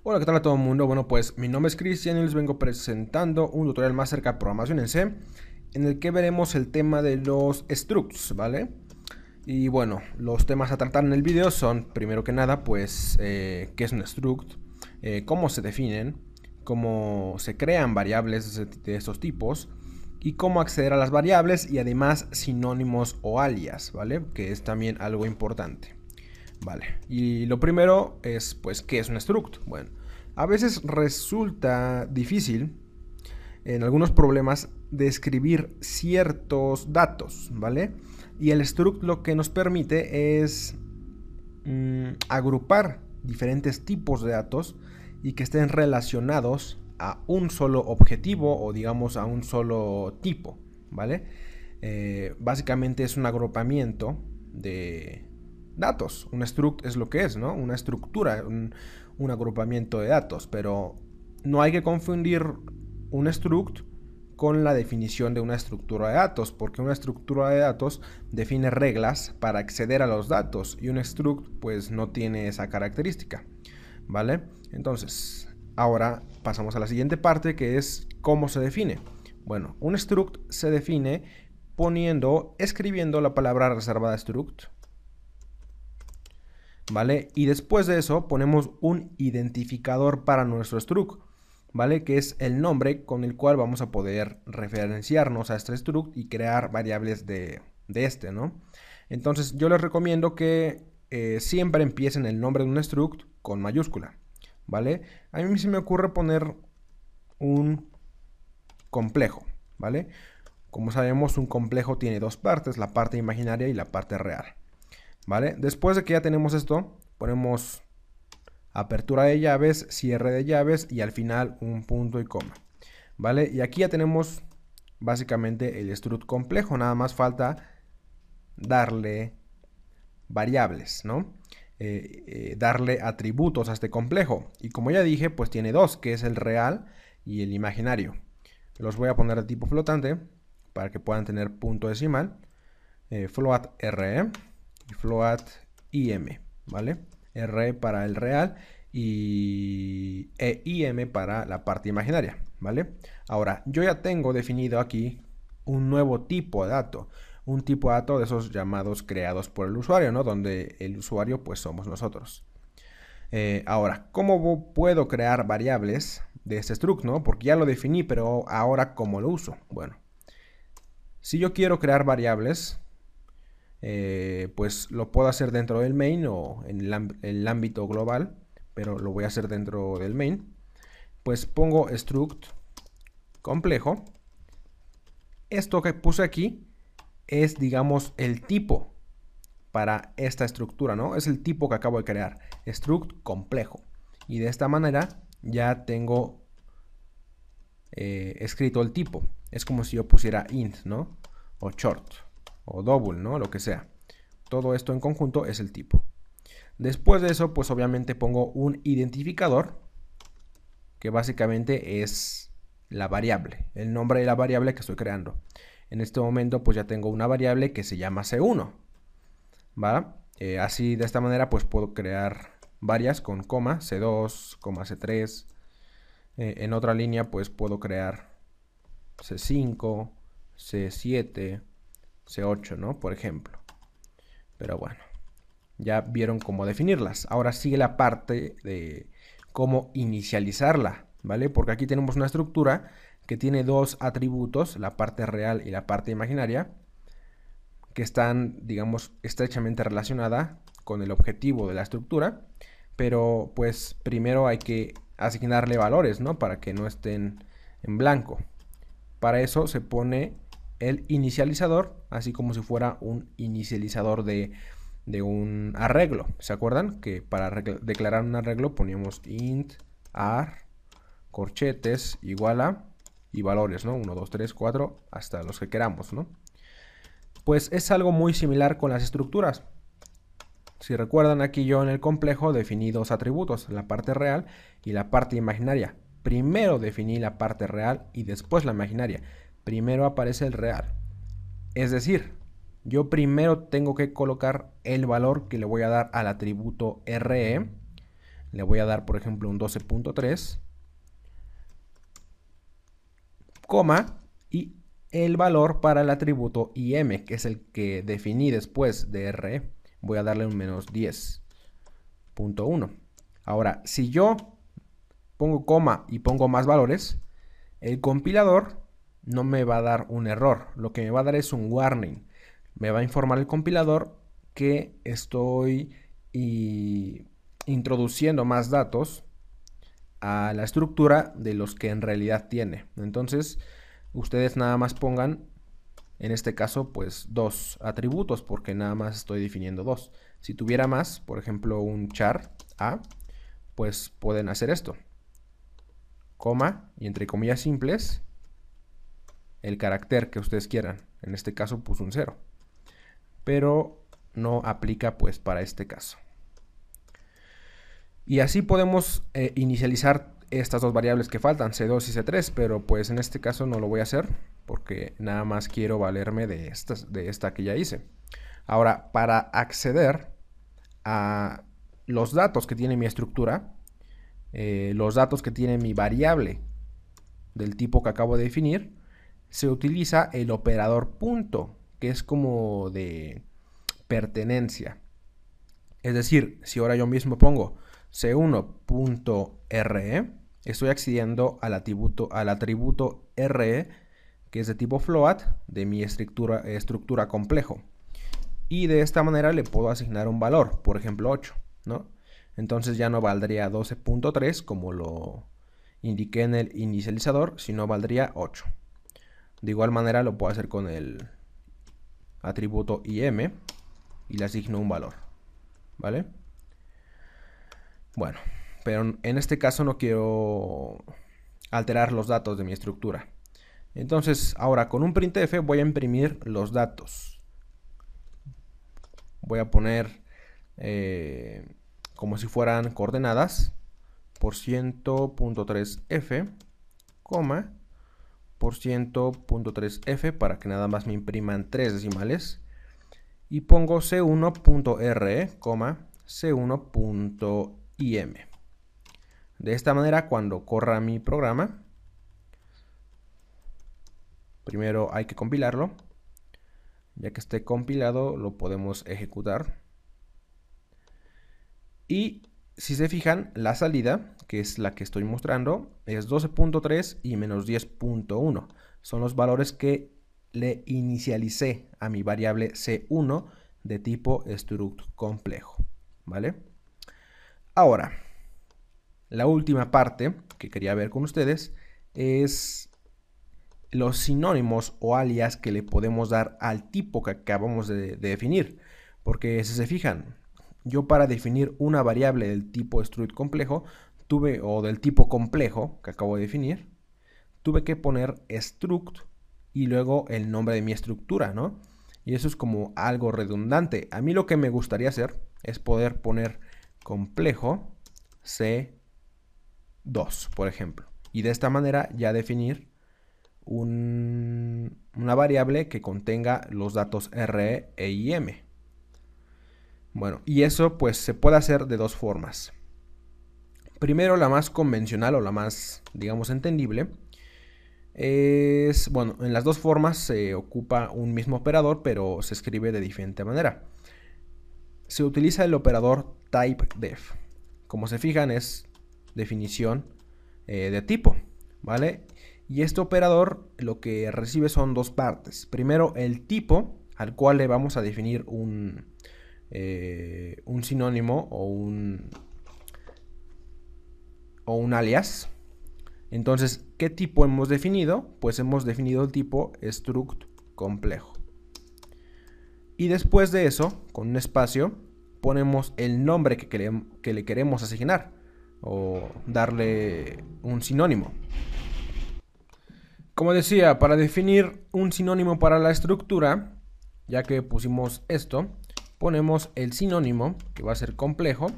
Hola, ¿qué tal a todo el mundo? Bueno, pues mi nombre es Cristian y les vengo presentando un tutorial más acerca de programación en C, en el que veremos el tema de los structs, ¿vale? Y bueno, los temas a tratar en el video son, primero que nada, pues, qué es un struct, cómo se definen, cómo se crean variables de estos tipos, y cómo acceder a las variables y además sinónimos o alias, ¿vale? Que es también algo importante. Vale, y lo primero es, pues, ¿qué es un struct? Bueno, a veces resulta difícil en algunos problemas describir ciertos datos, ¿vale? Y el struct lo que nos permite es agrupar diferentes tipos de datos y que estén relacionados a un solo objetivo o digamos a un solo tipo, ¿vale? Básicamente es un agrupamiento de datos. Un struct es lo que es, ¿no? Una estructura, un agrupamiento de datos, pero no hay que confundir un struct con la definición de una estructura de datos, porque una estructura de datos define reglas para acceder a los datos y un struct pues no tiene esa característica, ¿vale? Entonces, ahora pasamos a la siguiente parte, que es cómo se define. Bueno, un struct se define escribiendo la palabra reservada struct, ¿vale? Y después de eso ponemos un identificador para nuestro struct, ¿vale? Que es el nombre con el cual vamos a poder referenciarnos a este struct y crear variables de este, ¿no? Entonces yo les recomiendo que siempre empiecen el nombre de un struct con mayúscula, ¿vale? A mí se me ocurre poner un complejo, ¿vale? Como sabemos, un complejo tiene dos partes, la parte imaginaria y la parte real, ¿vale? Después de que ya tenemos esto, ponemos apertura de llaves, cierre de llaves y al final un punto y coma, ¿vale? Y aquí ya tenemos básicamente el struct complejo, nada más falta darle variables, ¿no? Darle atributos a este complejo. Y como ya dije, pues tiene dos, que es el real y el imaginario. Los voy a poner de tipo flotante para que puedan tener punto decimal. Float RE y float IM, ¿vale? R para el real y IM para la parte imaginaria, ¿vale? Ahora, yo ya tengo definido aquí un nuevo tipo de dato, un tipo de dato de esos llamados creados por el usuario, ¿no? Donde el usuario pues somos nosotros. Ahora, ¿cómo puedo crear variables de este struct, no? Porque ya lo definí, pero ahora ¿cómo lo uso? Bueno, si yo quiero crear variables, pues lo puedo hacer dentro del main o en el ámbito global, pero lo voy a hacer dentro del main. Pues pongo struct complejo. Esto que puse aquí es, digamos, el tipo para esta estructura, ¿no? Es el tipo que acabo de crear, struct complejo. Y de esta manera ya tengo escrito el tipo. Es como si yo pusiera int, ¿no? O short, o double, ¿no? Lo que sea. Todo esto en conjunto es el tipo. Después de eso, pues obviamente pongo un identificador, que básicamente es la variable, el nombre de la variable que estoy creando. En este momento, pues ya tengo una variable que se llama C1, ¿vale? Así, de esta manera, pues puedo crear varias con coma, C2, coma C3. En otra línea, pues puedo crear C5, C7, C8, ¿no? Por ejemplo. Pero bueno, ya vieron cómo definirlas. Ahora sigue la parte de cómo inicializarla, ¿vale? Porque aquí tenemos una estructura que tiene dos atributos, la parte real y la parte imaginaria, que están, digamos, estrechamente relacionadas con el objetivo de la estructura, pero pues primero hay que asignarle valores, ¿no? Para que no estén en blanco. Para eso se pone el inicializador, así como si fuera un inicializador de un arreglo. ¿Se acuerdan? Que para declarar un arreglo poníamos int, ar, corchetes, igual a, y valores, ¿no? 1, 2, 3, 4, hasta los que queramos, ¿no? Pues es algo muy similar con las estructuras. Si recuerdan, aquí yo en el complejo definí dos atributos, la parte real y la parte imaginaria. Primero definí la parte real y después la imaginaria. Primero aparece el real. Es decir, yo primero tengo que colocar el valor que le voy a dar al atributo RE le voy a dar, por ejemplo, un 12.3, coma, y el valor para el atributo IM, que es el que definí después de RE, voy a darle un menos 10.1. Ahora, si yo pongo coma y pongo más valores, el compilador no me va a dar un error, lo que me va a dar es un warning. Me va a informar el compilador que estoy introduciendo más datos a la estructura de los que en realidad tiene. Entonces, ustedes nada más pongan, en este caso, pues 2 atributos, porque nada más estoy definiendo 2. Si tuviera más, por ejemplo, un char A, pues pueden hacer esto. Coma, y entre comillas simples, el carácter que ustedes quieran. En este caso, pues un 0. Pero no aplica, pues, para este caso. Y así podemos inicializar estas dos variables que faltan, C2 y C3, pero pues en este caso no lo voy a hacer porque nada más quiero valerme de esta que ya hice. Ahora, para acceder a los datos que tiene mi estructura, los datos que tiene mi variable del tipo que acabo de definir, se utiliza el operador punto, que es como de pertenencia. Es decir, si ahora yo mismo pongo c1.re, estoy accediendo al atributo re, que es de tipo float, de mi estructura complejo. Y de esta manera le puedo asignar un valor, por ejemplo 8, ¿no? Entonces ya no valdría 12.3 como lo indiqué en el inicializador, sino valdría 8. De igual manera lo puedo hacer con el atributo im y le asigno un valor, ¿vale? Bueno, pero en este caso no quiero alterar los datos de mi estructura. Entonces, ahora con un printf voy a imprimir los datos. Voy a poner como si fueran coordenadas %.3f, coma, %.3f para que nada más me impriman 3 decimales. Y pongo c1.re, c1.im. De esta manera, cuando corra mi programa, primero hay que compilarlo. Ya que esté compilado, lo podemos ejecutar. Y si se fijan, la salida, que es la que estoy mostrando, es 12.3 y menos 10.1. Son los valores que le inicialicé a mi variable C1 de tipo struct complejo, ¿vale? Ahora, la última parte que quería ver con ustedes es los sinónimos o alias que le podemos dar al tipo que acabamos de definir. Porque si se fijan, yo para definir una variable del tipo struct complejo, o del tipo complejo que acabo de definir, tuve que poner struct y luego el nombre de mi estructura, ¿no? Y eso es como algo redundante. A mí lo que me gustaría hacer es poder poner complejo C2, por ejemplo. Y de esta manera ya definir una variable que contenga los datos re e im. Bueno, y eso pues se puede hacer de dos formas. Primero, la más convencional o la más, digamos, entendible es, bueno, en las dos formas se ocupa un mismo operador, pero se escribe de diferente manera. Se utiliza el operador typedef. Como se fijan, es definición de tipo, ¿vale? Y este operador lo que recibe son dos partes. Primero, el tipo al cual le vamos a definir un sinónimo o un alias. Entonces, ¿qué tipo hemos definido? Pues hemos definido el tipo struct complejo. Y después de eso, con un espacio, ponemos el nombre que le queremos asignar o darle un sinónimo. Como decía, para definir un sinónimo para la estructura, ya que pusimos esto, ponemos el sinónimo, que va a ser complejo,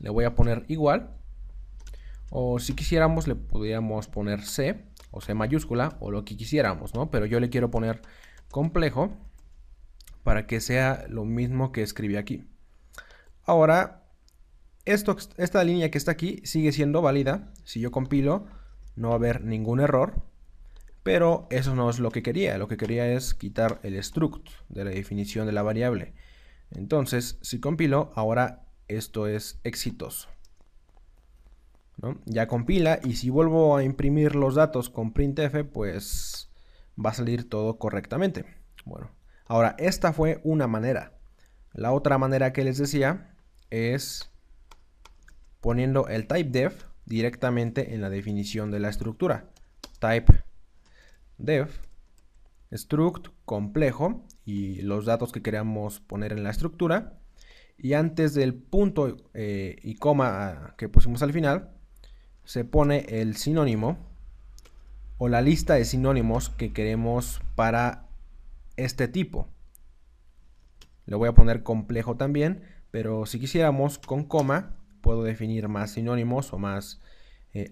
le voy a poner igual, o si quisiéramos le podríamos poner C, o C mayúscula, o lo que quisiéramos, ¿no? Pero yo le quiero poner complejo, para que sea lo mismo que escribí aquí. Ahora, esta línea que está aquí sigue siendo válida. Si yo compilo, no va a haber ningún error. Pero eso no es lo que quería. Lo que quería es quitar el struct de la definición de la variable. Entonces, si compilo, ahora esto es exitoso, ¿no? Ya compila, y si vuelvo a imprimir los datos con printf, pues va a salir todo correctamente. Bueno, ahora esta fue una manera. La otra manera que les decía es poniendo el typedef directamente en la definición de la estructura. Typedef struct complejo y los datos que queramos poner en la estructura, y antes del punto y coma que pusimos al final se pone el sinónimo o la lista de sinónimos que queremos para este tipo. Le voy a poner complejo también, pero si quisiéramos con coma puedo definir más sinónimos o más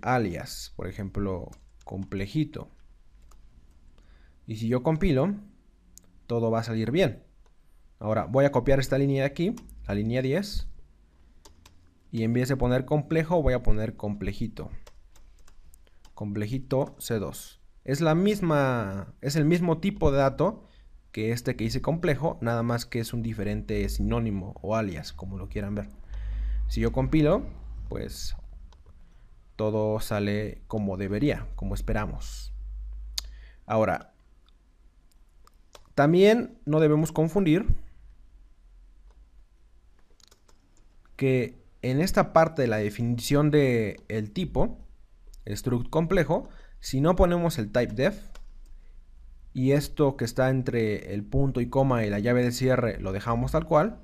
alias, por ejemplo complejito. Y si yo compilo, todo va a salir bien. Ahora voy a copiar esta línea de aquí, la línea 10, y en vez de poner complejo voy a poner complejito. Complejito C2. Es el mismo tipo de dato que este que hice complejo, nada más que es un diferente sinónimo o alias, como lo quieran ver. Si yo compilo, pues todo sale como debería, como esperamos. Ahora, también no debemos confundir que en esta parte de la definición del tipo, struct complejo, si no ponemos el typedef y esto que está entre el punto y coma y la llave de cierre lo dejamos tal cual,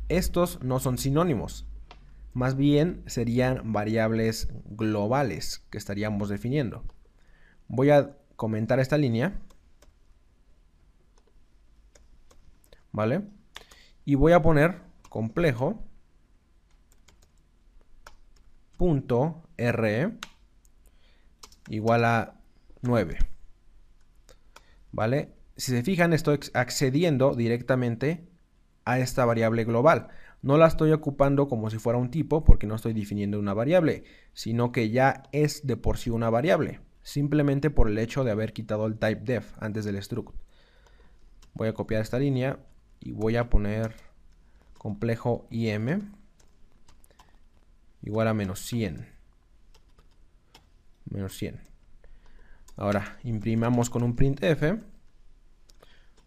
estos no son sinónimos, más bien serían variables globales que estaríamos definiendo. Voy a comentar esta línea, ¿vale? Y voy a poner complejo punto re igual a 9, ¿vale? Si se fijan, estoy accediendo directamente a esta variable global. No la estoy ocupando como si fuera un tipo porque no estoy definiendo una variable, sino que ya es de por sí una variable, simplemente por el hecho de haber quitado el typedef antes del struct. Voy a copiar esta línea y voy a poner complejo im igual a menos 100. Menos 100. Ahora imprimamos con un printf en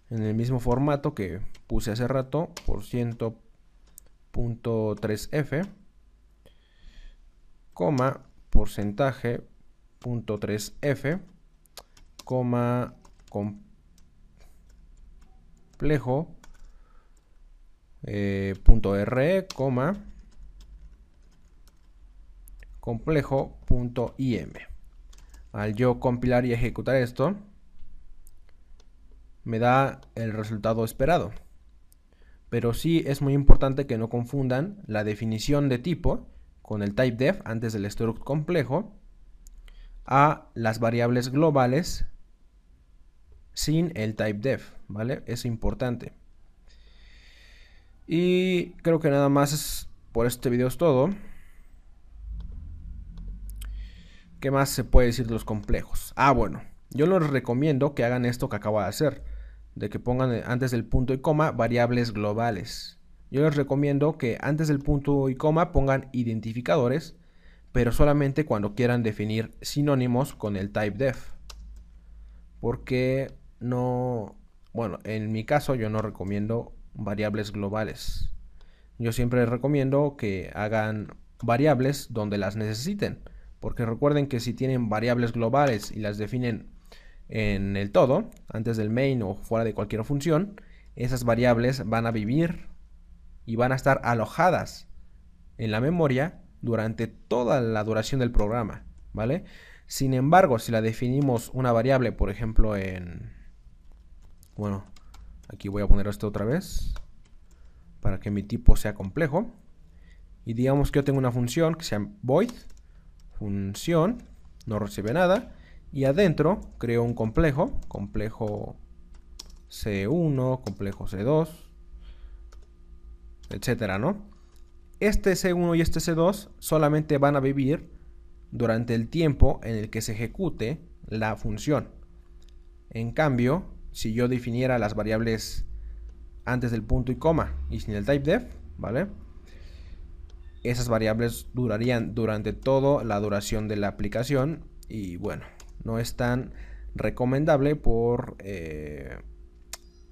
el mismo formato que puse hace rato, por %.3f, coma, porcentaje, .3f, coma, complejo, .re, coma, complejo.im. Al yo compilar y ejecutar esto, me da el resultado esperado. Pero sí es muy importante que no confundan la definición de tipo con el typedef antes del struct complejo a las variables globales sin el typedef, ¿vale? Es importante. Y creo que nada más por este video es todo. ¿Qué más se puede decir de los complejos? Bueno, yo les recomiendo que hagan esto que acabo de hacer, de que pongan antes del punto y coma variables globales. Yo les recomiendo que antes del punto y coma pongan identificadores, pero solamente cuando quieran definir sinónimos con el typedef. Porque no, bueno, en mi caso yo no recomiendo variables globales. Yo siempre les recomiendo que hagan variables donde las necesiten. Porque recuerden que si tienen variables globales y las definen en el todo, antes del main o fuera de cualquier función, esas variables van a vivir y van a estar alojadas en la memoria durante toda la duración del programa, ¿vale? Sin embargo, si la definimos una variable, por ejemplo, bueno, aquí voy a poner esto otra vez para que mi tipo sea complejo. Y digamos que yo tengo una función que se llama void función, no recibe nada, y adentro creo un complejo C1, complejo C2, etcétera, ¿no? este C1 y este C2 solamente van a vivir durante el tiempo en el que se ejecute la función. En cambio, si yo definiera las variables antes del punto y coma y sin el typedef, ¿vale? Esas variables durarían durante toda la duración de la aplicación y bueno, no es tan recomendable por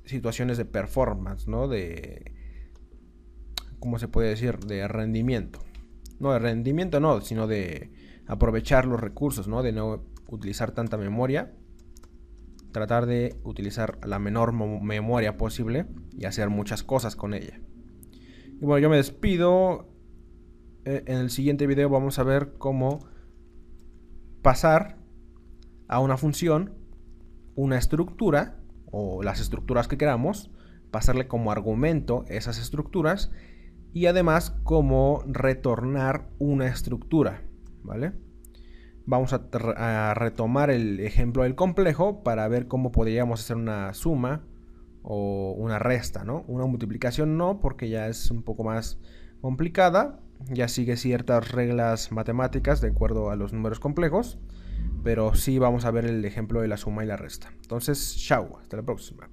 situaciones de performance, ¿no? De, ¿cómo se puede decir? De rendimiento. No, de rendimiento no, sino de aprovechar los recursos, ¿no? De no utilizar tanta memoria. Tratar de utilizar la menor memoria posible y hacer muchas cosas con ella. Y bueno, yo me despido. En el siguiente video vamos a ver cómo pasar a una función una estructura o las estructuras que queramos, pasarle como argumento esas estructuras y además cómo retornar una estructura, ¿vale? Vamos a retomar el ejemplo del complejo para ver cómo podríamos hacer una suma o una resta, ¿no? Una multiplicación no, porque ya es un poco más complicada, ya sigue ciertas reglas matemáticas de acuerdo a los números complejos, pero sí vamos a ver el ejemplo de la suma y la resta. Entonces, chao, hasta la próxima.